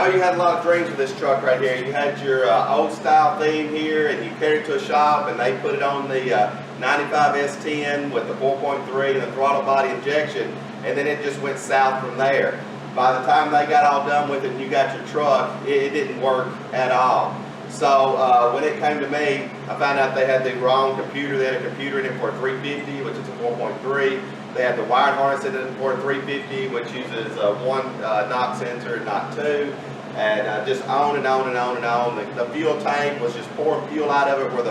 know you had a lot of dreams with this truck right here. You had your old style theme here, and you carried it to a shop, and they put it on the 95 S10 with the 4.3 and the throttle body injection, and then it just went south from there. By the time they got all done with it and you got your truck, it didn't work at all. So when it came to me, I found out they had the wrong computer. They had a computer in it for a 350, which is a 4.3. They had the wired harness in it for a 350, which uses one knock sensor, not two. And just on and on and on and on. The fuel tank was just pouring fuel out of it, where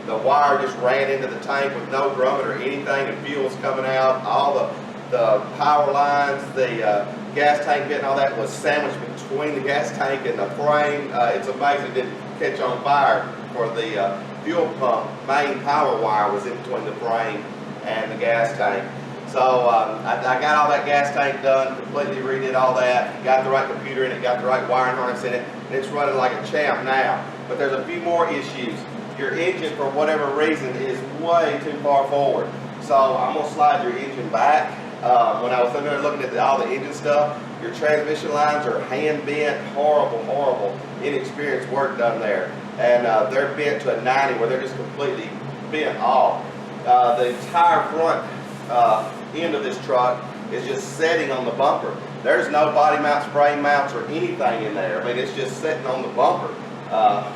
the wire just ran into the tank with no grommet or anything, and fuel's coming out. All the power lines, the gas tank bit and all that was sandwiched between the gas tank and the frame. It's amazing it didn't catch on fire, for the fuel pump main power wire was in between the frame and the gas tank. So I got all that gas tank done, completely redid all that, got the right computer in it, got the right wiring harness in it, and it's running like a champ now. But there's a few more issues. Your engine, for whatever reason, is way too far forward. So I'm going to slide your engine back. When I was sitting there looking at all the engine stuff, your transmission lines are hand bent, horrible, inexperienced work done there. And they're bent to a 90 where they're just completely bent off. The entire front end of this truck is just setting on the bumper. There's no body mounts, frame mounts, or anything in there. I mean, it's just sitting on the bumper.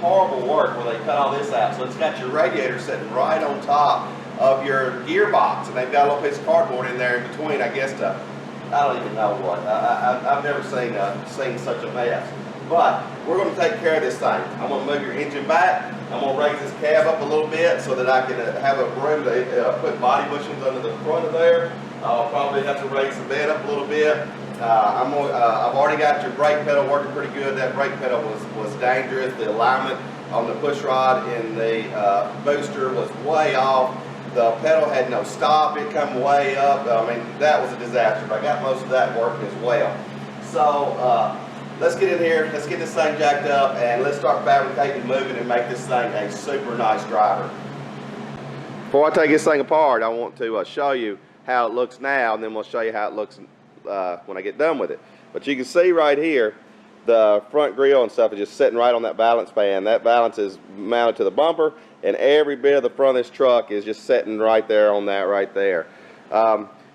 Horrible work where they cut all this out. So it's got your radiator sitting right on top of your gearbox, and they've got a little piece of cardboard in there in between, I guess, to, I don't even know what. I've never seen such a mess. But we're going to take care of this thing. I'm going to move your engine back. I'm going to raise this cab up a little bit so that I can have a room to put body bushings under the front of there. I'll probably have to raise the bed up a little bit. I've already got your brake pedal working pretty good. That brake pedal was dangerous. The alignment on the push rod in the booster was way off. The pedal had no stop. It come way up. I mean, that was a disaster. But I got most of that working as well. So let's get in here. Let's get this thing jacked up, and let's start fabricating, moving, and make this thing a super nice driver. Before I take this thing apart, I want to show you how it looks now, and then we'll show you how it looks when I get done with it. But you can see right here, the front grille and stuff is just sitting right on that balance band. That balance is mounted to the bumper, and every bit of the front of this truck is just sitting right there on that right there.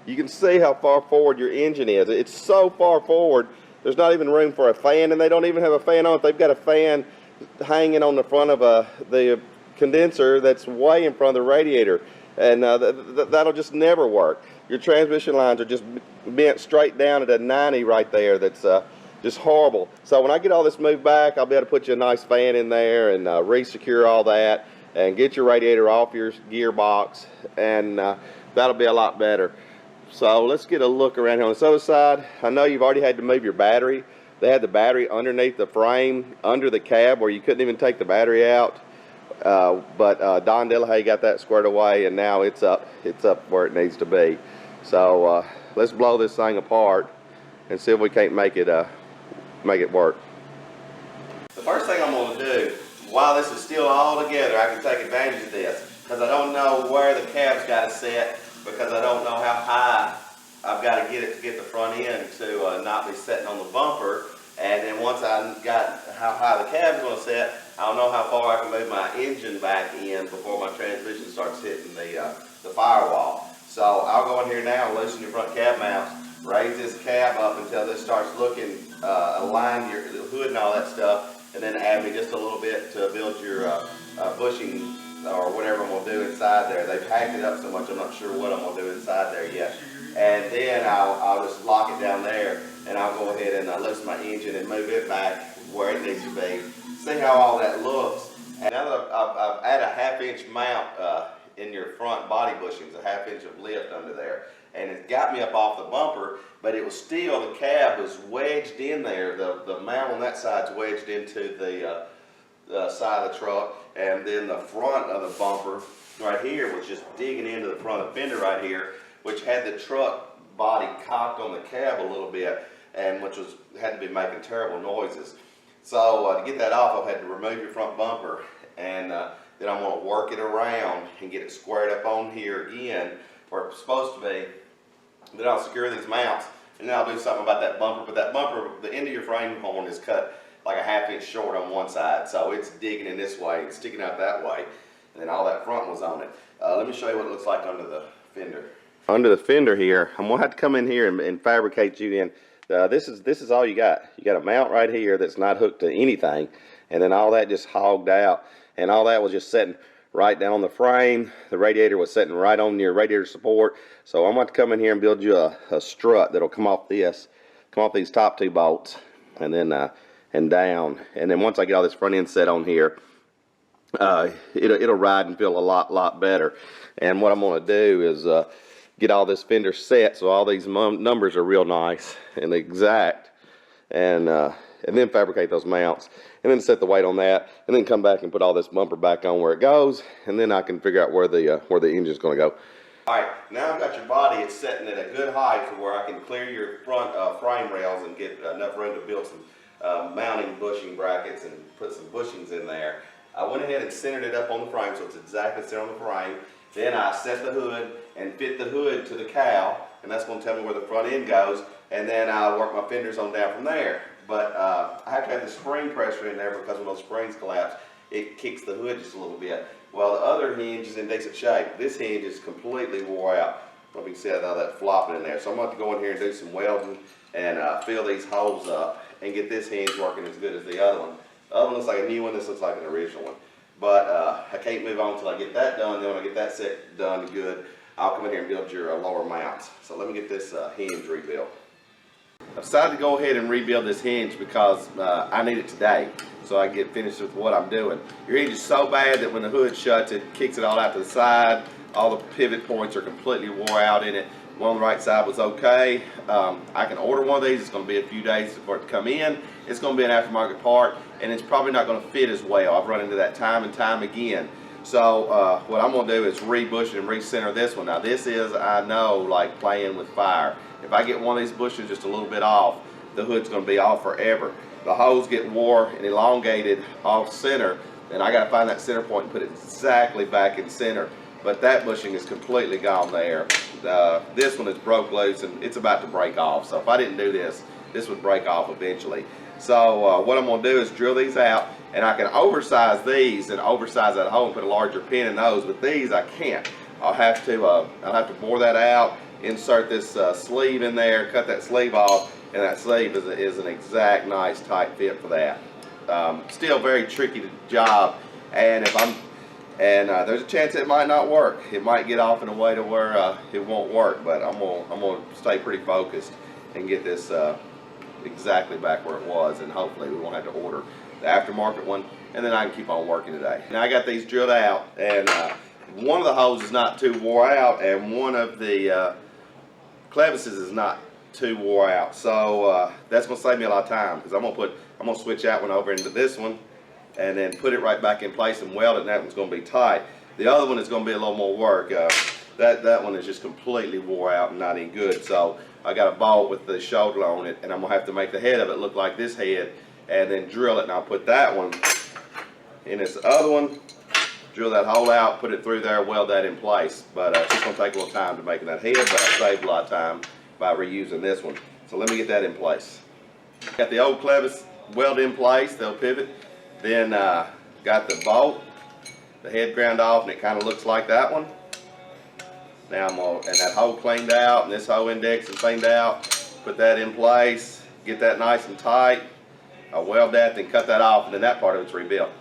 You can see how far forward your engine is. It's so far forward, there's not even room for a fan, and they don't even have a fan on it. They've got a fan hanging on the front of the condenser that's way in front of the radiator, and that'll just never work. Your transmission lines are just bent straight down at a 90 right there. That's just horrible. So when I get all this moved back, I'll be able to put you a nice fan in there and re-secure all that and get your radiator off your gearbox, and that'll be a lot better. So let's get a look around here on this other side. I know you've already had to move your battery. They had the battery underneath the frame, under the cab, where you couldn't even take the battery out. But Don Delahaye got that squared away, and now it's up where it needs to be. So let's blow this thing apart and see if we can't make it work. The first thing I'm going to do, while this is still all together, I can take advantage of this, because I don't know where the cab's got to sit, because I don't know how high I've got to get it to get the front end to not be sitting on the bumper. And then once I got how high the cab's going to sit, I don't know how far I can move my engine back in before my transmission starts hitting the firewall. So I'll go in here now and loosen your front cab mounts, raise this cab up until this starts looking aligned, your hood and all that stuff, and then add me just a little bit to build your bushing or whatever I'm going to do inside there. They've hacked it up so much I'm not sure what I'm going to do inside there yet. And then I'll just lock it down there, and I'll go ahead and loosen my engine and move it back where it needs to be. See how all that looks. And now that I've added a 1/2 inch mount in your front body bushings, a 1/2 inch of lift under there, and it got me up off the bumper, but it was still, the cab was wedged in there. The mount on that side's wedged into the side of the truck, and then the front of the bumper right here was just digging into the front of the fender right here, which had the truck body cocked on the cab a little bit, and which had to be making terrible noises. So to get that off, I've had to remove your front bumper, and then I'm going to work it around and get it squared up on here again where it's supposed to be. Then I'll secure these mounts, and then I'll do something about that bumper. But that bumper, the end of your frame horn is cut like a 1/2 inch short on one side. So it's digging in this way and sticking out that way. And then all that front was on it. Let me show you what it looks like under the fender. Under the fender here, I'm gonna have to come in here and fabricate you in. This is all you got. You got a mount right here that's not hooked to anything, and then all that just hogged out, and all that was just sitting right down the frame. The radiator was sitting right on your radiator support. So I'm going to come in here and build you a strut that'll come off these top 2 bolts, and then and down. And then once I get all this front end set on here, it'll ride and feel a lot better. And what I'm going to do is get all this fender set so all these numbers are real nice and exact, and then fabricate those mounts, and then set the weight on that, and then come back and put all this bumper back on where it goes, and then I can figure out where the engine's going to go. All right, now I've got your body. It's setting at a good height to where I can clear your front frame rails and get enough room to build some mounting bushing brackets and put some bushings in there. I went ahead and centered it up on the frame so it's exactly centered on the frame. Then I set the hood and fit the hood to the cowl, and that's going to tell me where the front end goes, and then I'll work my fenders on down from there. But I have to have the spring pressure in there because when those springs collapse, it kicks the hood just a little bit. Well, the other hinge is in decent shape. This hinge is completely wore out. Let me see how that flopping in there. So I'm going to go in here and do some welding and fill these holes up and get this hinge working as good as the other one. The other one looks like a new one. This looks like an original one. But I can't move on until I get that done. Then when I get that set done good, I'll come in here and build your lower mounts. So let me get this hinge rebuilt. I decided to go ahead and rebuild this hinge because I need it today so I can get finished with what I'm doing. Your hinge is so bad that when the hood shuts, it kicks it all out to the side. All the pivot points are completely wore out in it. One on the right side was okay. I can order one of these. It's going to be a few days for it to come in. It's going to be an aftermarket part, and it's probably not going to fit as well. I've run into that time and time again. So what I'm going to do is rebush and recenter this one. Now this is, I know, like playing with fire. If I get one of these bushings just a little bit off, the hood's going to be off forever. The holes get wore and elongated off center, and I got to find that center point and put it exactly back in center. But that bushing is completely gone there. This one is broke loose and it's about to break off. So if I didn't do this, this would break off eventually. So what I'm going to do is drill these out, and I can oversize these and oversize that hole and put a larger pin in those. But these I can't. I'll have to bore that out, insert this sleeve in there, cut that sleeve off, and that sleeve is an exact nice tight fit for that. Still very tricky job, and there's a chance it might not work. It might get off in a way to where it won't work, but I'm gonna stay pretty focused and get this exactly back where it was, and hopefully we won't have to order the aftermarket one, and then I can keep on working today. Now I got these drilled out, and one of the holes is not too wore out, and one of the crevices is not too wore out. So that's gonna save me a lot of time, because I'm gonna switch that one over into this one, and then put it right back in place and weld it, and that one's going to be tight. The other one is going to be a little more work. That one is just completely wore out and not any good. So I got a bolt with the shoulder on it, and I'm going to have to make the head of it look like this head, and then drill it, and I'll put that one in this other one, drill that hole out, put it through there, weld that in place. But it's just going to take a little time to making that head, but I saved a lot of time by reusing this one. So let me get that in place. Got the old clevis welded in place, they'll pivot. Then got the bolt, the head ground off, and it kind of looks like that one. Now and that hole cleaned out, and this hole index is cleaned out. Put that in place, get that nice and tight. I'll weld that, then cut that off, and then that part of it's rebuilt.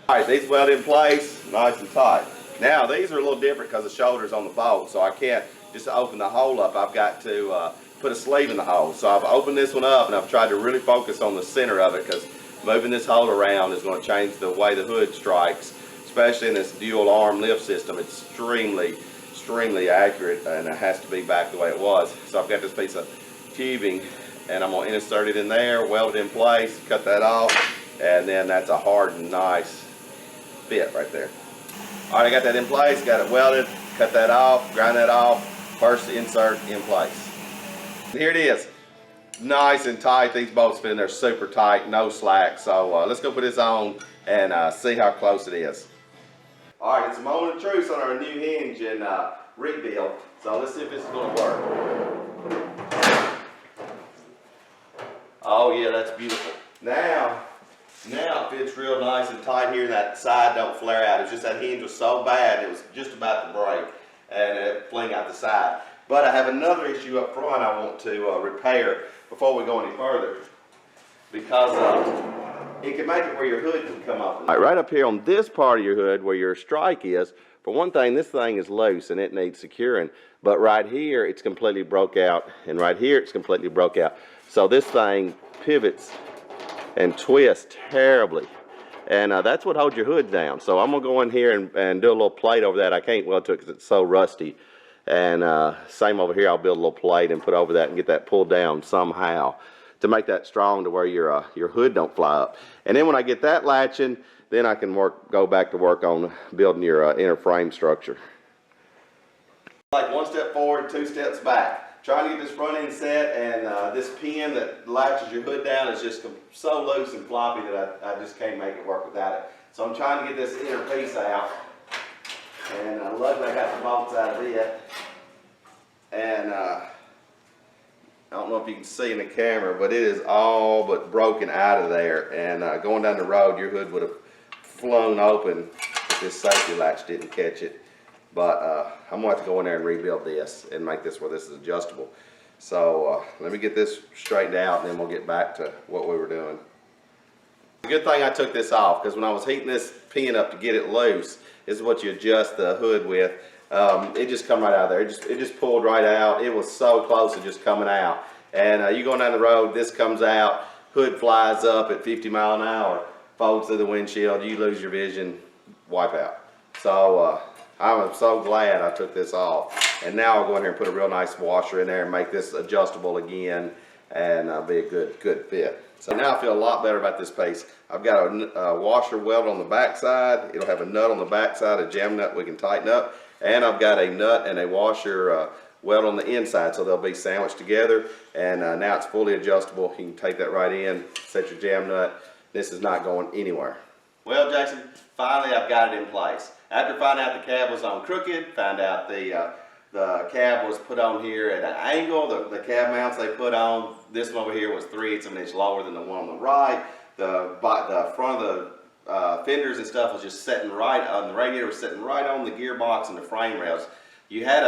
All right, these welded in place, nice and tight. Now these are a little different because the shoulder's on the bolt, so I can't just open the hole up. I've got to put a sleeve in the hole. So I've opened this one up, and I've tried to really focus on the center of it, because moving this hole around is going to change the way the hood strikes, especially in this dual arm lift system. It's extremely accurate, and it has to be back the way it was. So I've got this piece of tubing, and I'm going to insert it in there, weld it in place, cut that off, and then that's a hard and nice fit right there. All right, I got that in place, got it welded, cut that off, grind that off, first insert in place. And here it is. Nice and tight. These bolts fit in there super tight, no slack. So let's go put this on and see how close it is. All right, it's a moment of truth on our new hinge and rebuild. So let's see if this is going to work. Oh yeah, that's beautiful. Now it fits real nice and tight here, and that side don't flare out. It's just that hinge was so bad, it was just about to break, and it fling out the side. But I have another issue up front I want to repair before we go any further, because it can make it where your hood can come off. Right up here on this part of your hood where your strike is, for one thing, this thing is loose and it needs securing. But right here, it's completely broke out, and right here, it's completely broke out. So this thing pivots and twists terribly. And that's what holds your hood down. So I'm gonna go in here and do a little plate over that. I can't weld to it because it's so rusty. And same over here, I'll build a little plate and put over that and get that pulled down somehow to make that strong to where your hood don't fly up. And then when I get that latching, then I can go back to work on building your inner frame structure. Like 1 step forward, 2 steps back. Trying to get this front end set, and this pin that latches your hood down is just so loose and floppy that I just can't make it work without it. So I'm trying to get this inner piece out, and luckily I got the bolts out of it. And I don't know if you can see in the camera, but it is all but broken out of there. And going down the road, your hood would have flown open if this safety latch didn't catch it. But I'm going to have to go in there and rebuild this and make this where this is adjustable. So let me get this straightened out, and then we'll get back to what we were doing. The good thing I took this off, because when I was heating this pin up to get it loose, this is what you adjust the hood with. It just come right out of there. It just pulled right out. It was so close to just coming out. And you going down the road, this comes out, hood flies up at 50 miles an hour, folds through the windshield, you lose your vision, wipe out. So I'm so glad I took this off. And now I'll go in here and put a real nice washer in there and make this adjustable again, and be a good fit. So now I feel a lot better about this piece. I've got a washer welded on the back side. It'll have a nut on the back side, a jam nut we can tighten up. And I've got a nut and a washer weld on the inside, so they'll be sandwiched together. And now it's fully adjustable. You can take that right in, set your jam nut. This is not going anywhere. Well, Jackson, finally I've got it in place. After finding out the cab was on crooked, found out the cab was put on here at an angle. The cab mounts they put on, this one over here was 3/8 of an inch lower than the one on the right. The front of the fenders and stuff was just sitting right on the radiator, was sitting right on the gearbox and the frame rails. You had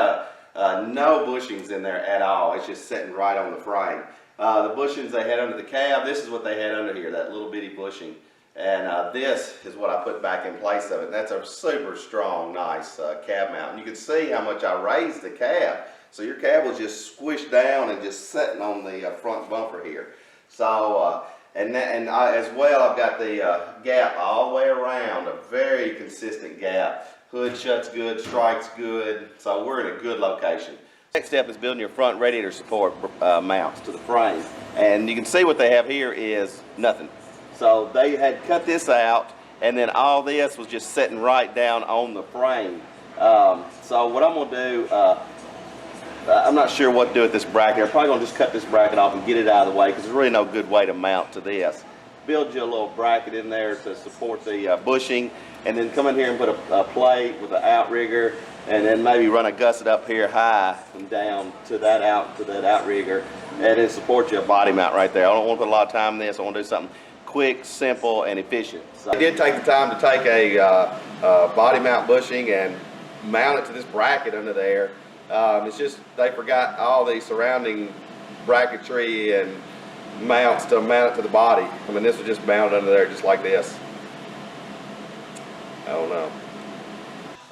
no bushings in there at all. It's just sitting right on the frame. The bushings they had under the cab, this is what they had under here, that little bitty bushing. And this is what I put back in place of it. That's a super strong, nice cab mount. And you can see how much I raised the cab. So your cab was just squished down and just sitting on the front bumper here. So, as well, I've got the gap all the way around, a very consistent gap. Hood shuts good, strikes good, so we're in a good location. Next step is building your front radiator support mounts to the frame. And you can see what they have here is nothing. So they had cut this out, and then all this was just sitting right down on the frame. So what I'm going to do, I'm not sure what to do with this bracket. I'm probably going to just cut this bracket off and get it out of the way, because there's really no good way to mount to this. Build you a little bracket in there to support the bushing, and then come in here and put a plate with an outrigger, and then maybe run a gusset up here high and down to that outrigger, and then support you a body mount right there. I don't want to put a lot of time in this. I want to do something quick, simple, and efficient. So I did take the time to take a body mount bushing and mount it to this bracket under there. It's just they forgot all the surrounding bracketry and mounts to mount it to the body. I mean, this was just mounted under there just like this. I don't know.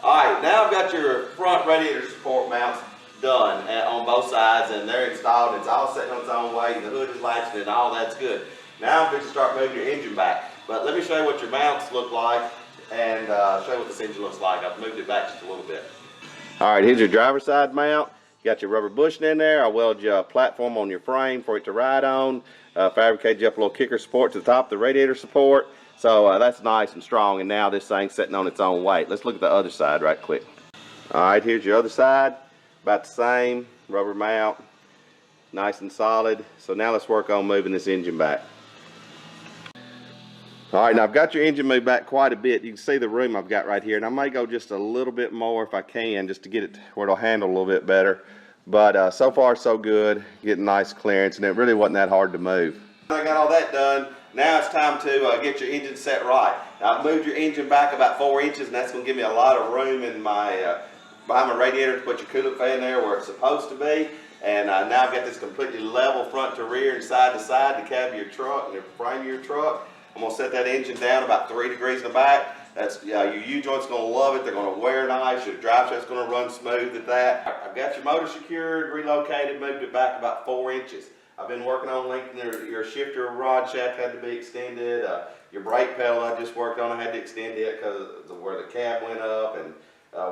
Alright, now I've got your front radiator support mounts done on both sides, and they're installed. It's all sitting on its own way. The hood is latched and all that's good. Now I'm going to start moving your engine back. But let me show you what your mounts look like, and show you what this engine looks like. I've moved it back just a little bit. Alright, here's your driver's side mount. You got your rubber bushing in there. I welded you a platform on your frame for it to ride on. Fabricated you up a little kicker support to the top of the radiator support. So that's nice and strong, and now this thing's sitting on its own weight. Let's look at the other side right quick. Alright, here's your other side. About the same, rubber mount, nice and solid. So now let's work on moving this engine back. Alright, now I've got your engine moved back quite a bit. You can see the room I've got right here, and I may go just a little bit more if I can, just to get it where it'll handle a little bit better. But so far so good, getting nice clearance, and it really wasn't that hard to move. I got all that done. Now it's time to get your engine set right. Now, I've moved your engine back about 4 inches, and that's going to give me a lot of room in my behind my radiator to put your coolant fan there where it's supposed to be. And now I've got this completely level front to rear and side to side, the cab of your truck and the frame of your truck. I'm going to set that engine down about 3 degrees in the back. That's your U-joint's going to love it. They're going to wear nice. Your drive shaft's going to run smooth at that. I've got your motor secured, relocated, moved it back about 4 inches. I've been working on linking your shifter rod shaft had to be extended. Your brake pedal I just worked on, I had to extend it because of where the cab went up and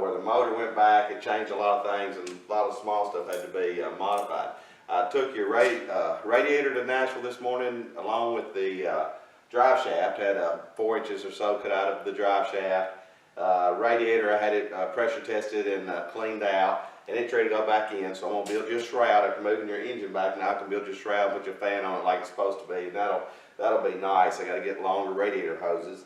where the motor went back. It changed a lot of things, and a lot of small stuff had to be modified. I took your radiator to Nashville this morning along with the drive shaft. Had 4 inches or so cut out of the drive shaft. Radiator, I had it pressure tested and cleaned out, and it's ready to go back in. So I'm going to build you a shroud after moving your engine back. Now I can build your shroud, put your fan on it like it's supposed to be. And that'll be nice. I got to get longer radiator hoses.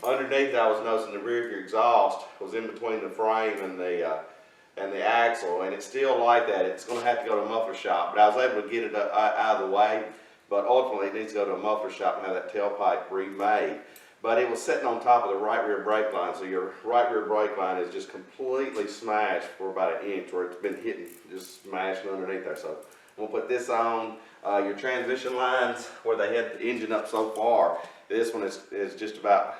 Underneath, I was noticing the rear of your exhaust was in between the frame and the axle, and it's still like that. It's going to have to go to a muffler shop, but I was able to get it out of the way. But ultimately, it needs to go to a muffler shop and have that tailpipe remade. But it was sitting on top of the right rear brake line, so your right rear brake line is just completely smashed for about 1 inch, where it's been hitting, just smashing underneath there. So we'll put this on. Your transmission lines, where they had the engine up so far, this one is just about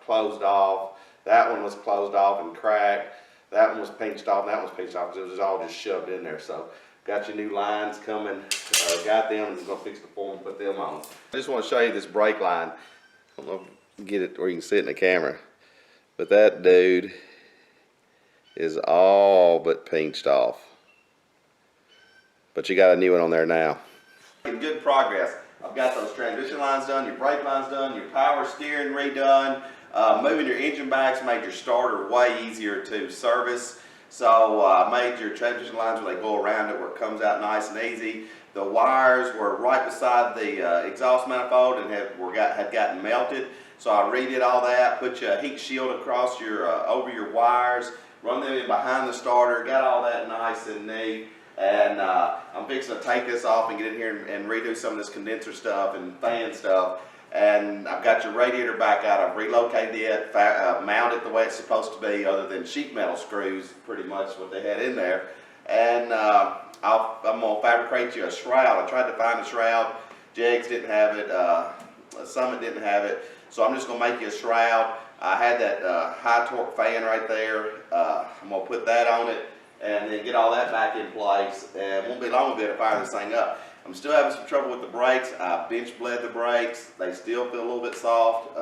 closed off. That one was closed off and cracked. That one was pinched off, and that one was pinched off. It was all just shoved in there. So got your new lines coming. Got them, and going to fix the form and put them on. I just want to show you this brake line. I don't know if you can get it where you can see it in the camera, but that dude is all but pinched off. But you got a new one on there now. Making good progress. I've got those transmission lines done, your brake lines done, your power steering redone. Moving your engine back's made your starter way easier to service. So I made your transmission lines where they go around it, where it comes out nice and easy. The wires were right beside the exhaust manifold and had gotten melted. So I redid all that, put a heat shield across your over your wires, run them in behind the starter, got all that nice and neat. And I'm fixing to take this off and get in here and redo some of this condenser stuff and fan stuff. And I've got your radiator back out. I've relocated it, mounted it the way it's supposed to be, other than sheet metal screws, pretty much what they had in there. And I'm going to fabricate you a shroud. I tried to find a shroud. Jegs didn't have it. Summit didn't have it. So I'm just going to make you a shroud. I had that high torque fan right there. I'm going to put that on it and then get all that back in place. And it won't be long we'll be able to fire this thing up. I'm still having some trouble with the brakes. I bench bled the brakes. They still feel a little bit soft.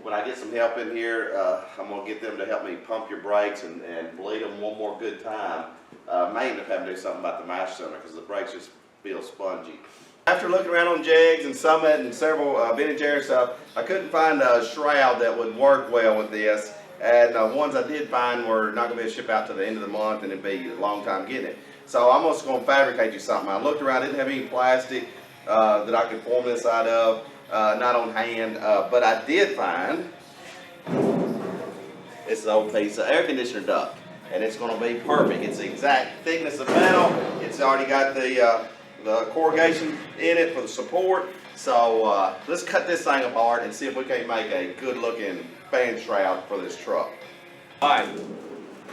When I get some help in here, I'm going to get them to help me pump your brakes and bleed them one more good time. May end up having to do something about the mash center because the brakes just feel spongy. After looking around on Jegs and Summit and several vintage air stuff, I couldn't find a shroud that would work well with this. And ones I did find were not going to be able to ship out to the end of the month, and it'd be a long time getting it. So I'm just going to fabricate you something. I looked around, didn't have any plastic that I could form this out of, not on hand, but I did find this old piece of air conditioner duct, and it's going to be perfect. It's the exact thickness of metal. It's already got the corrugation in it for the support. So let's cut this thing apart and see if we can't make a good looking fan shroud for this truck. Alright,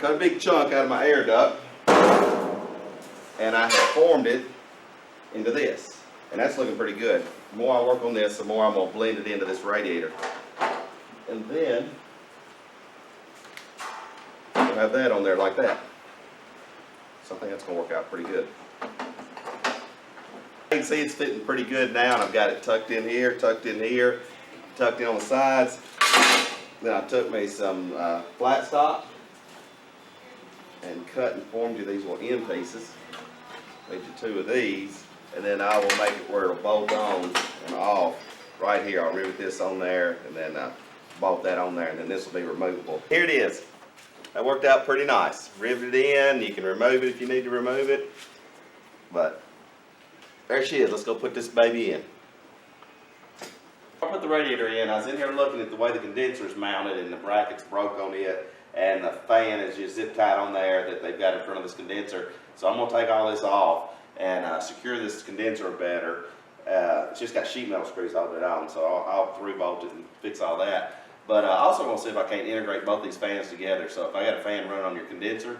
cut a big chunk out of my air duct, and I have formed it into this, and that's looking pretty good. The more I work on this, the more I'm going to blend it into this radiator. And then we'll have that on there like that. So I think that's going to work out pretty good. You can see it's fitting pretty good now, and I've got it tucked in here, tucked in on the sides. Then I took me some flat stock and cut and formed you these little end pieces. Made you 2 of these, and then I will make it where it'll bolt on and off right here. I'll rivet this on there and then bolt that on there, and then this will be removable. Here it is. That worked out pretty nice. Riveted in. You can remove it if you need to remove it. But there she is. Let's go put this baby in. I put the radiator in. I was in here looking at the way the condenser is mounted, and the brackets broke on it, and the fan is just zip tied on there that they've got in front of this condenser. So I'm going to take all this off and secure this condenser better. It's just got sheet metal screws holding it on, so I'll 3-bolt it and fix all that. But I also want to see if I can't integrate both these fans together. So if I got a fan running on your condenser,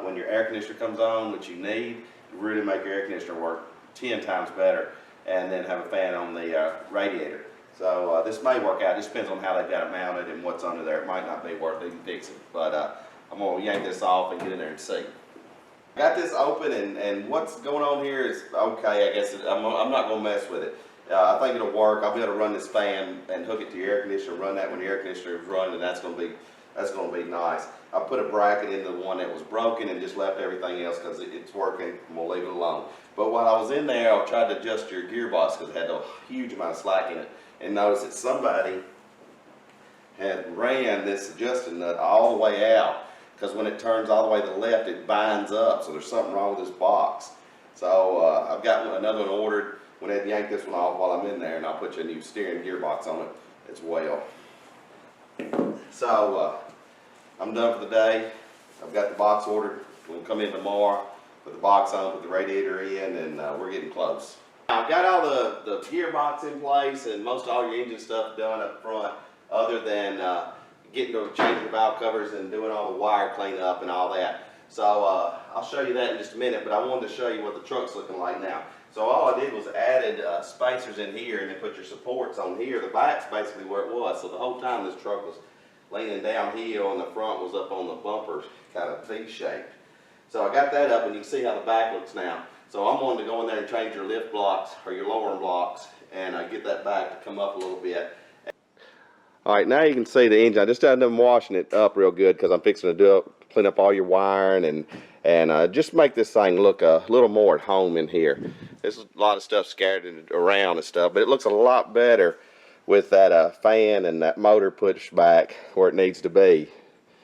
when your air conditioner comes on, which you need, really make your air conditioner work 10 times better, and then have a fan on the radiator. So this may work out. It just depends on how they've got it mounted and what's under there. It might not be worth even fixing. But I'm going to yank this off and get in there and see. Got this open, and what's going on here is okay. I guess I'm not going to mess with it. I think it'll work. I'll be able to run this fan and hook it to your air conditioner, run that when the air conditioner is running, and that's going to be nice. I put a bracket into the one that was broken and just left everything else because it's working, and we'll leave it alone. But while I was in there, I tried to adjust your gearbox because it had a huge amount of slack in it, and noticed that somebody had ran this adjusting nut all the way out, because when it turns all the way to the left, it binds up. So there's something wrong with this box. So I've got another one ordered. Went ahead and yank this one off while I'm in there, and I'll put you a new steering gearbox on it as well. So I'm done for the day. I've got the box ordered. We'll come in tomorrow, put the box on, put the radiator in, and we're getting close. I've got all the gearbox in place and most all your engine stuff done up front, other than getting to changing the valve covers and doing all the wire cleanup and all that. So I'll show you that in just a minute, but I wanted to show you what the truck's looking like now. So all I did was added spacers in here and then put your supports on here. The back's basically where it was. So the whole time this truck was leaning downhill and the front was up on the bumper, kind of V-shaped. So I got that up, and you can see how the back looks now. So I'm wanting to go in there and change your lift blocks or your lowering blocks and get that back to come up a little bit. All right, now you can see the engine. I just had them washing it up real good because I'm fixing to clean up all your wiring and just make this thing look a little more at home in here. There's a lot of stuff scattered around and stuff, but it looks a lot better with that fan and that motor pushed back where it needs to be.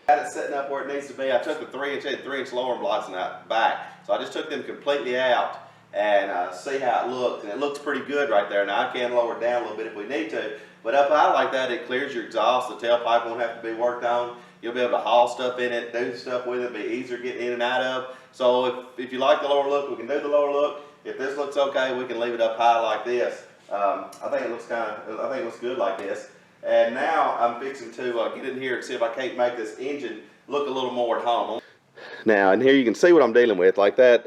Got it setting up where it needs to be. I took the 3-inch lowering blocks in that back, so I just took them completely out and see how it looked, and it looks pretty good right there. Now I can lower it down a little bit if we need to, but up high like that, it clears your exhaust. The tailpipe won't have to be worked on. You'll be able to haul stuff in it, do stuff with it, be easier getting in and out of. So if you like the lower look, we can do the lower look. If this looks okay, we can leave it up high like this. I think it looks good like this. And now I'm fixing to get in here and see if I can't make this engine look a little more at home. Now, and here you can see what I'm dealing with. Like that,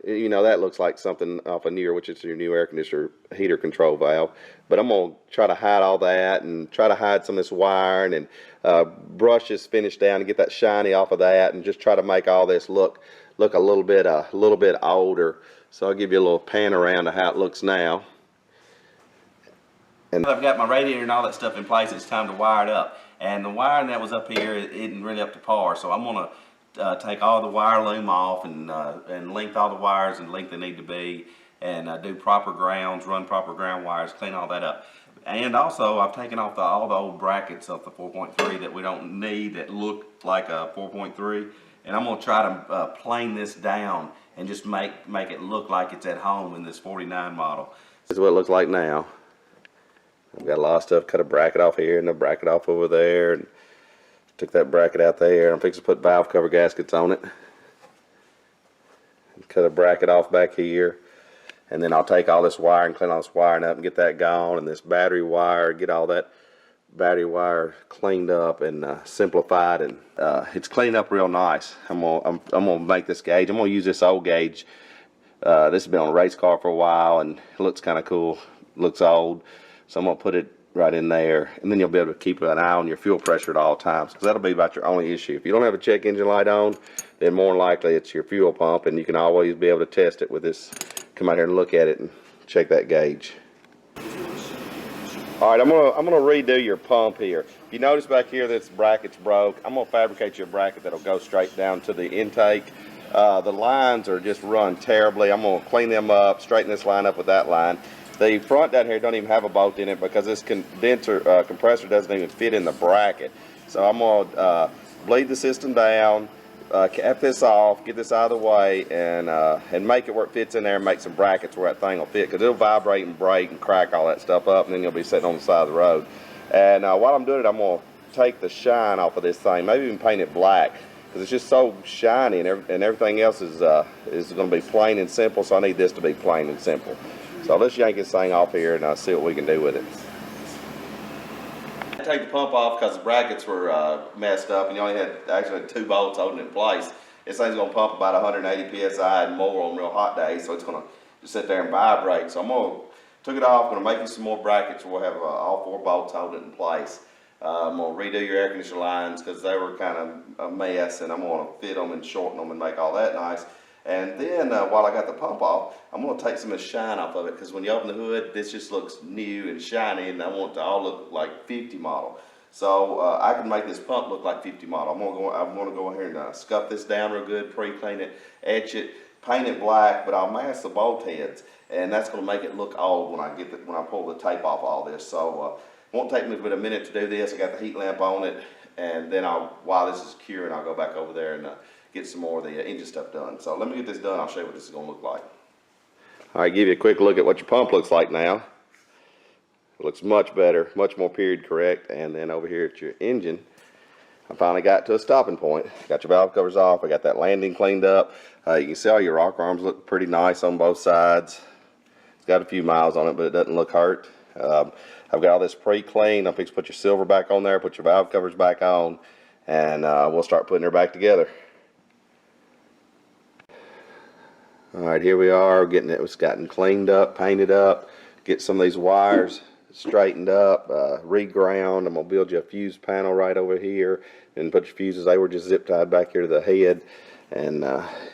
you know, that looks like something off a newer, which is your new air conditioner heater control valve. But I'm going to try to hide all that and try to hide some of this wiring and brush this finish down and get that shiny off of that, and just try to make all this look a little bit older. So I'll give you a little pan around to how it looks now. And I've got my radiator and all that stuff in place. It's time to wire it up. And the wiring that was up here isn't really up to par. So I'm going to take all the wire loom off and length all the wires and length they need to be, and do proper grounds, run proper ground wires, clean all that up. And also I've taken off all the old brackets of the 4.3 that we don't need, that look like a 4.3. And I'm going to try to plane this down and just make it look like it's at home in this 49 model. This is what it looks like now. I've got a lot of stuff. Cut a bracket off here and a bracket off over there, and took that bracket out there. I'm fixing to put valve cover gaskets on it. Cut a bracket off back here, and then I'll take all this wire and clean all this wiring up and get that gone, and this battery wire, get all that battery wire cleaned up and simplified, and it's cleaned up real nice. I'm gonna make this gauge. I'm gonna use this old gauge. This has been on a race car for a while, and it looks kind of cool. Looks old. So I'm going to put it right in there, and then you'll be able to keep an eye on your fuel pressure at all times, because that'll be about your only issue. If you don't have a check engine light on, then more than likely it's your fuel pump, and you can always be able to test it with this. Come out here and look at it and check that gauge. All right, I'm gonna redo your pump here. If you notice back here that this bracket's broke, I'm gonna fabricate you a bracket that'll go straight down to the intake. The lines are just run terribly. I'm gonna clean them up, straighten this line up with that line. The front down here don't even have a bolt in it because this compressor doesn't even fit in the bracket. So I'm going to bleed the system down, cap this off, get this out of the way, and make it where it fits in there, and make some brackets where that thing will fit, because it'll vibrate and break and crack all that stuff up, and then you'll be sitting on the side of the road. And while I'm doing it, I'm going to take the shine off of this thing, maybe even paint it black, because it's just so shiny, and everything else is going to be plain and simple, so I need this to be plain and simple. So let's yank this thing off here and see what we can do with it. I take the pump off because the brackets were messed up and you only had actually 2 bolts holding it in place. This thing's going to pump about 180 psi and more on real hot days, so it's going to just sit there and vibrate. So I'm going to took it off. I'm going to make you some more brackets. We'll have all 4 bolts holding it in place. I'm going to redo your air conditioner lines because they were kind of a mess, and I'm going to fit them and shorten them and make all that nice. And then while I got the pump off, I'm going to take some of the shine off of it because when you open the hood, this just looks new and shiny, and I want it to all look like 50 model. So I can make this pump look like 50 model. I'm going to go ahead and scuff this down real good, pre-clean it, etch it, paint it black, but I'll mask the bolt heads, and that's going to make it look old when I pull the tape off all this. So it won't take me but a minute to do this. I got the heat lamp on it, and then while this is curing, I'll go back over there and get some more of the engine stuff done. So let me get this done. I'll show you what this is going to look like. All right, give you a quick look at what your pump looks like now. It looks much better, much more period correct. And then over here at your engine, I finally got to a stopping point. Got your valve covers off. I got that landing cleaned up. You can see all your rock arms look pretty nice on both sides. It's got a few miles on it, but it doesn't look hurt. I've got all this pre-cleaned. I'm fixing to put your silver back on there, put your valve covers back on, and we'll start putting her back together. All right, here we are, getting it gotten cleaned up, painted up, get some of these wires straightened up, reground. I'm gonna build you a fuse panel right over here and put your fuses. They were just zip tied back here to the head, and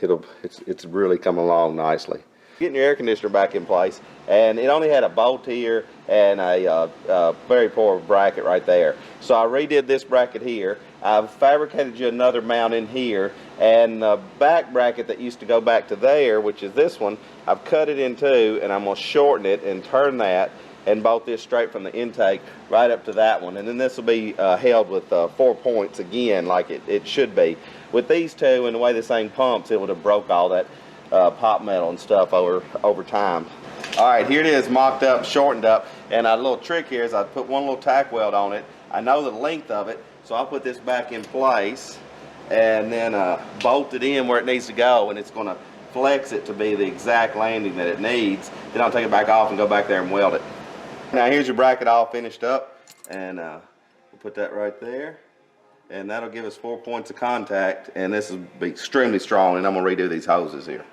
it's really coming along nicely. Getting your air conditioner back in place, and it only had a bolt here and a very poor bracket right there. So I redid this bracket here. I've fabricated you another mount in here, and the back bracket that used to go back to there, which is this one, I've cut it in two, and I'm going to shorten it and turn that and bolt this straight from the intake right up to that one. And then this will be held with 4 points again, like it should be. With these two and the way this thing pumps, it would have broke all that pop metal and stuff over time. All right, here it is, mocked up, shortened up, and a little trick here is I put one little tack weld on it. I know the length of it, so I'll put this back in place and then bolt it in where it needs to go, and it's going to flex it to be the exact landing that it needs. Then I'll take it back off and go back there and weld it. Now here's your bracket all finished up, and we'll put that right there, and that'll give us 4 points of contact, and this will be extremely strong, and I'm going to redo these hoses here.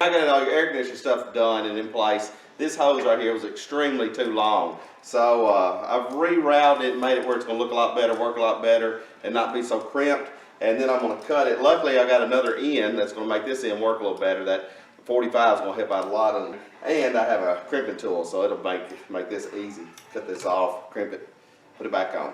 I got all your air conditioner stuff done and in place. This hose right here was extremely too long, so I've rerouted it and made it where it's going to look a lot better, work a lot better, and not be so crimped. And then I'm going to cut it. Luckily, I got another end that's going to make this end work a little better. That 45 is going to help out a lot of them. And I have a crimping tool, so it'll make this easy. Cut this off, crimp it, put it back on.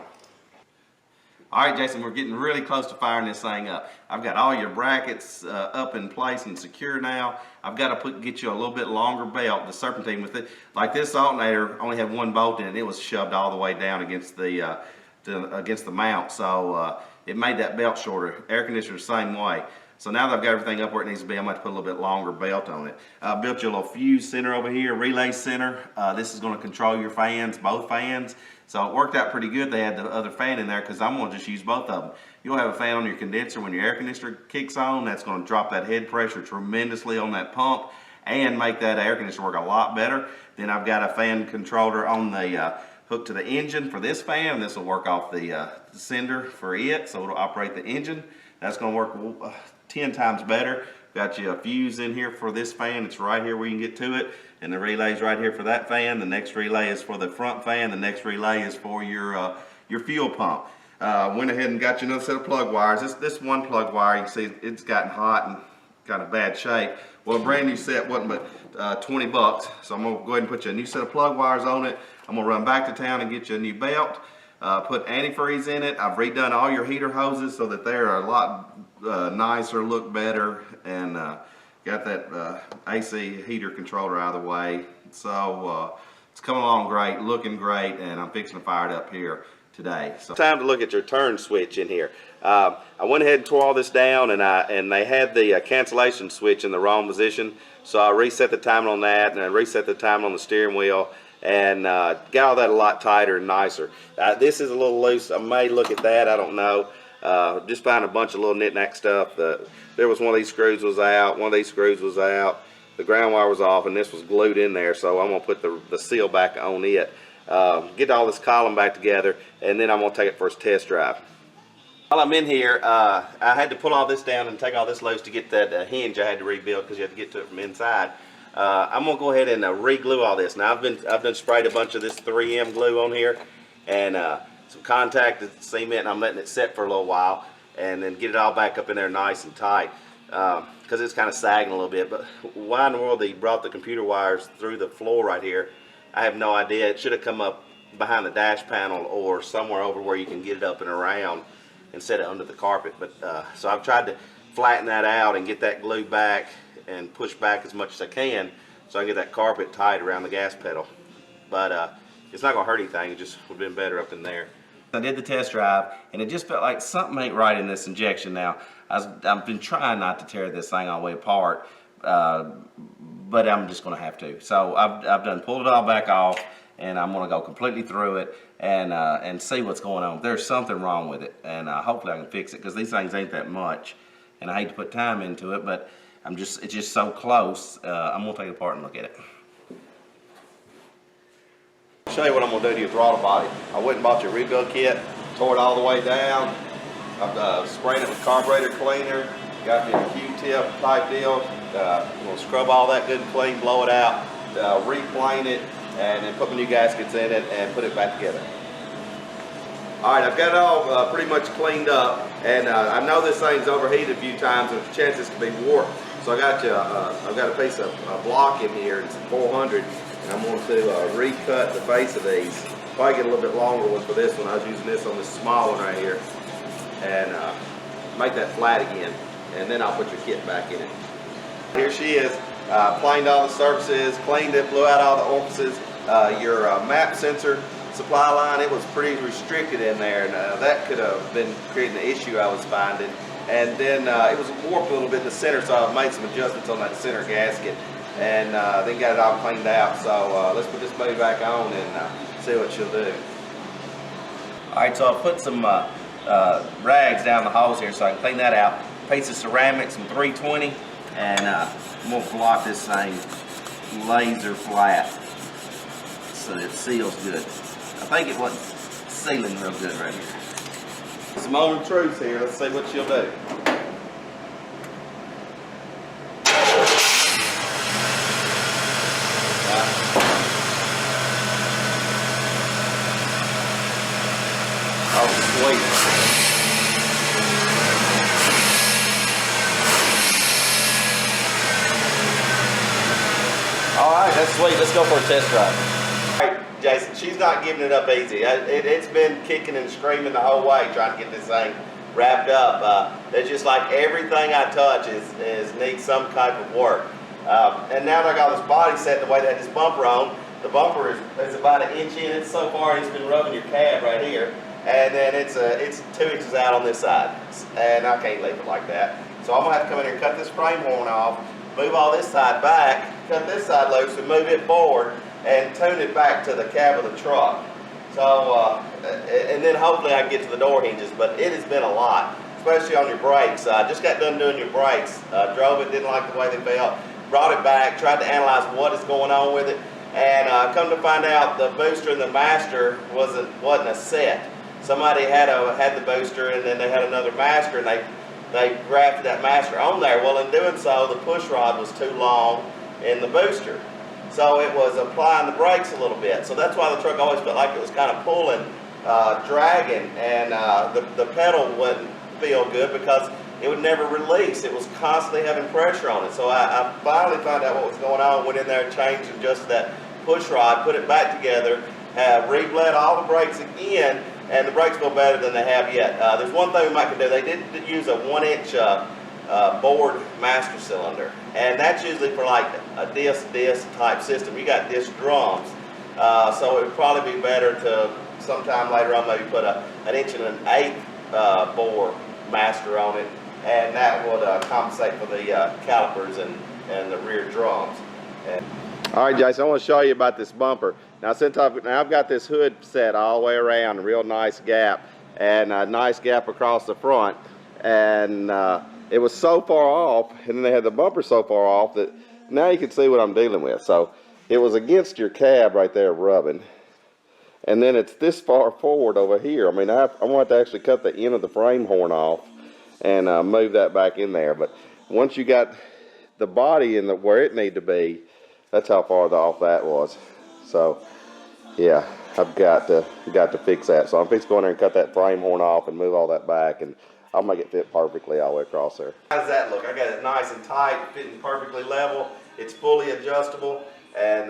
All right, Jason, we're getting really close to firing this thing up. I've got all your brackets up in place and secure now. I've got to get you a little bit longer belt, the serpentine with it. Like this alternator only had 1 bolt in it. It was shoved all the way down against the mount, so it made that belt shorter. Air conditioner the same way. So now that I've got everything up where it needs to be, I'm going to put a little bit longer belt on it. I built you a little fuse center over here, relay center. This is going to control your fans, both fans. So it worked out pretty good. They had the other fan in there because I'm going to just use both of them. You'll have a fan on your condenser when your air conditioner kicks on. That's going to drop that head pressure tremendously on that pump and make that air conditioner work a lot better. Then I've got a fan controller on the hook to the engine for this fan, and this will work off the sender for it, so it'll operate the engine. That's going to work 10 times better. Got you a fuse in here for this fan. It's right here where you can get to it, and the relay's right here for that fan. The next relay is for the front fan. The next relay is for your fuel pump. Went ahead and got you another set of plug wires. This one plug wire, you can see it's gotten hot and got a bad shape. Well, a brand new set wasn't but 20 bucks, so I'm gonna go ahead and put you a new set of plug wires on it. I'm gonna run back to town and get you a new belt, put antifreeze in it. I've redone all your heater hoses so that they're a lot nicer, look better, and got that AC heater controller out of the way. So it's coming along great, looking great, and I'm fixing to fire it up here today. So time to look at your turn switch in here. I went ahead and tore all this down, and they had the cancellation switch in the wrong position, so I reset the timing on that, and I reset the timing on the steering wheel, and got all that a lot tighter and nicer. This is a little loose. I may look at that, I don't know. Just found a bunch of little knick-knack stuff. There was one of these screws was out, one of these screws was out. the ground wire was off, and this was glued in there, so I'm going to put the seal back on it, get all this column back together, and then I'm going to take it for its test drive. While I'm in here, I had to pull all this down and take all this loose to get that hinge I had to rebuild, because you had to get to it from inside. I'm going to go ahead and re-glue all this. Now I've done sprayed a bunch of this 3M glue on here, and some contacted cement, and I'm letting it set for a little while, and then get it all back up in there nice and tight, because it's kind of sagging a little bit. But why in the world they brought the computer wires through the floor right here, I have no idea. It should have come up behind the dash panel or somewhere over where you can get it up and around and set it under the carpet. But so I've tried to flatten that out and get that glue back and push back as much as I can so I can get that carpet tight around the gas pedal. But it's not going to hurt anything. It just would have been better up in there. I did the test drive, and it just felt like something ain't right in this injection now. I've been trying not to tear this thing all the way apart, but I'm just going to have to. So I've done pulled it all back off, and I'm going to go completely through it and see what's going on. There's something wrong with it, and hopefully I can fix it, because these things ain't that much, and I hate to put time into it, but it's just so close. I'm going to take it apart and look at it. I'll show you what I'm going to do to your throttle body. I went and bought your rebuild kit, tore it all the way down. I've sprayed it with carburetor cleaner, got me a Q-tip type deal. I'm going to scrub all that good and clean, blow it out, replane it, and then put my new gaskets in it and put it back together. Alright, I've got it all pretty much cleaned up, and I know this thing's overheated a few times, and there's a chance this could be warped. So I've got a piece of block in here, it's 400, and I'm going to recut the face of these. Probably get a little bit longer one for this one. I was using this on this small one right here, and make that flat again, and then I'll put your kit back in it. Here she is, planed all the surfaces, cleaned it, blew out all the orifices. Your map sensor supply line, it was pretty restricted in there, and that could have been creating the issue I was finding. And then it was warped a little bit in the center, so I made some adjustments on that center gasket, and then got it all cleaned out. So let's put this baby back on and see what she'll do. Alright, so I put some rags down the hose here so I can clean that out. Piece of ceramic, some 320, and I'm going to block this thing laser flat so it seals good. I think it wasn't sealing real good right here. Some moment of truth here. Let's see what she'll do. Oh, sweet. All right, that's sweet. Let's go for a test drive. Jason, she's not giving it up easy. It's been kicking and screaming the whole way trying to get this thing wrapped up. It's just like everything I touch needs some type of work. And now that I got this body set the way that this bumper on, the bumper is about 1 inch in. It's so far it's been rubbing your cab right here, and then it's 2 inches out on this side, and I can't leave it like that. So I'm gonna have to come in here and cut this frame horn off, move all this side back, cut this side loose, and move it forward, and tune it back to the cab of the truck. So, and then hopefully I can get to the door hinges, but it has been a lot, especially on your brakes. I just got done doing your brakes, drove it, didn't like the way they felt, brought it back, tried to analyze what is going on with it, and come to find out the booster and the master wasn't a set. Somebody had the booster, and then they had another master, and they grafted that master on there. Well, in doing so, the push rod was too long in the booster. So it was applying the brakes a little bit. So that's why the truck always felt like it was kind of pulling, dragging, and the pedal wouldn't feel good because it would never release. It was constantly having pressure on it. So I finally found out what was going on, went in there, changed and adjusted that push rod, put it back together, re-bled all the brakes again, and the brakes go better than they have yet. There's one thing we might do. They did use a 1-inch bored master cylinder, and that's usually for like a disc type system. You got disc drums, so it would probably be better to sometime later on maybe put an 1.125 bore master on it, and that would compensate for the calipers and the rear drums. All right, Jason, I want to show you about this bumper. Now, since I've got this hood set all the way around, a real nice gap, and a nice gap across the front, and it was so far off, and then they had the bumper so far off that now you can see what I'm dealing with. So it was against your cab right there rubbing. And then it's this far forward over here. I mean, I want to actually cut the end of the frame horn off and move that back in there. But once you got the body in where it needed to be, that's how far off that was. So, yeah, I've got to fix that. So I'm fixing to go in there and cut that frame horn off and move all that back, and I'll make it fit perfectly all the way across there. How does that look? I got it nice and tight, fitting perfectly level. It's fully adjustable and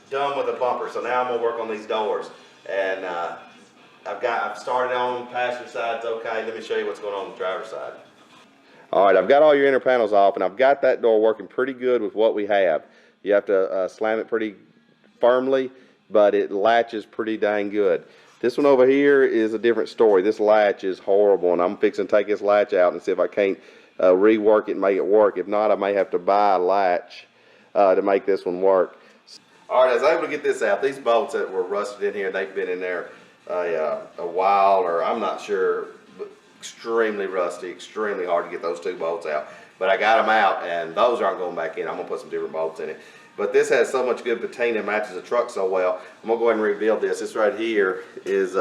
done with a bumper. So now I'm gonna work on these doors, and I've started on passenger side's okay. Let me show you what's going on the driver's side. All right, I've got all your inner panels off, and I've got that door working pretty good with what we have. You have to slam it pretty firmly, but it latches pretty dang good. This one over here is a different story. This latch is horrible, and I'm fixing to take this latch out and see if I can't rework it and make it work. If not, I may have to buy a latch to make this one work. All right, I was able to get this out. These bolts that were rusted in here, they've been in there a while, or I'm not sure, but extremely rusty, extremely hard to get those two bolts out. But I got them out, and those aren't going back in. I'm going to put some different bolts in it. But this has so much good patina, matches the truck so well. I'm going to go ahead and rebuild this. This right here is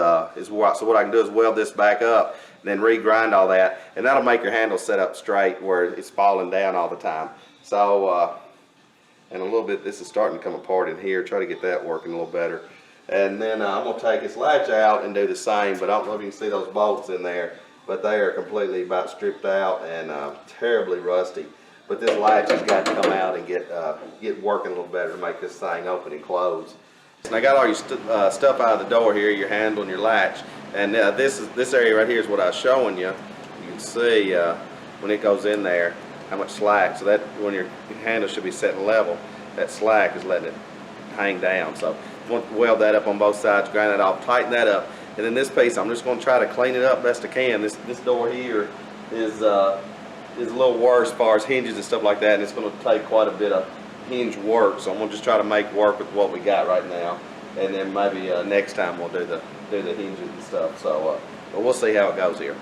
what, so what I can do is weld this back up, and then re-grind all that, and that'll make your handle set up straight where it's falling down all the time. So, and a little bit, this is starting to come apart in here. Try to get that working a little better. And then I'm going to take this latch out and do the same, but I don't know if you can see those bolts in there, but they are completely about stripped out and terribly rusty. But this latch has got to come out and get working a little better to make this thing open and close. And I got all your stuff out of the door here, your handle and your latch. And this area right here is what I was showing you. You can see when it goes in there how much slack. So that when your handle should be set level, that slack is letting it hang down. So you want to weld that up on both sides, grind that off, tighten that up. And then this piece, I'm just going to try to clean it up best I can. This door here is a little worse as far as hinges and stuff like that, and it's going to take quite a bit of hinge work. So I'm going to just try to make work with what we got right now, and then maybe next time we'll do the hinges and stuff. So but we'll see how it goes here.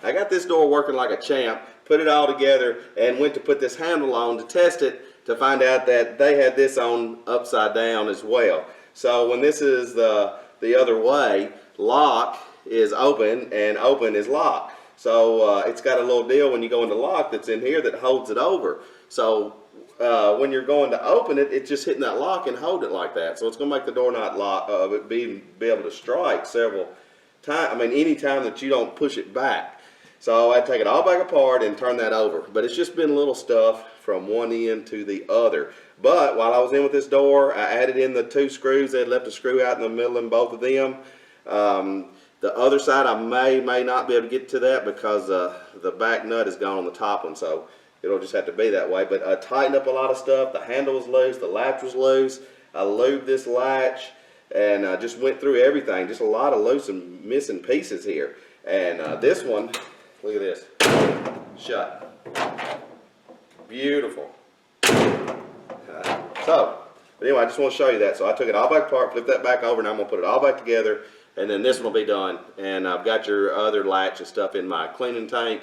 I got this door working like a champ. Put it all together and went to put this handle on to test it to find out that they had this on upside down as well. So when this is the other way, lock is open and open is lock. So it's got a little deal when you go into lock that's in here that holds it over. So when you're going to open it, it's just hitting that lock and hold it like that. So it's going to make the door not lock, be able to strike several times. I mean, any time that you don't push it back. So I take it all back apart and turn that over. But it's just been little stuff from one end to the other. But while I was in with this door, I added in the two screws. They had left a screw out in the middle in both of them. The other side I may not be able to get to that because the back nut is gone on the top one, so it'll just have to be that way. But I tightened up a lot of stuff. The handle was loose, the latch was loose. I lubed this latch and just went through everything. Just a lot of loose and missing pieces here. And this one, look at this, shut. Beautiful. But anyway, I just want to show you that. So I took it all back apart, flipped that back over, and I'm going to put it all back together. And then this one will be done, and I've got your other latch and stuff in my cleaning tank,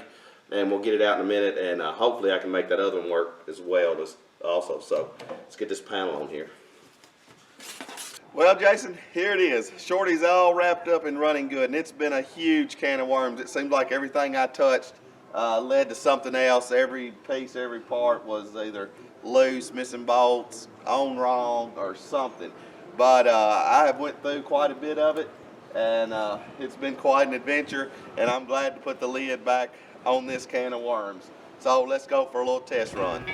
and we'll get it out in a minute, and hopefully I can make that other one work as well also. So let's get this panel on here. Well, Jason, here it is. Shorty's all wrapped up and running good, and it's been a huge can of worms. It seemed like everything I touched led to something else. Every piece, every part was either loose, missing bolts, on wrong, or something. But I have went through quite a bit of it, and it's been quite an adventure, and I'm glad to put the lid back on this can of worms. So let's go for a little test run.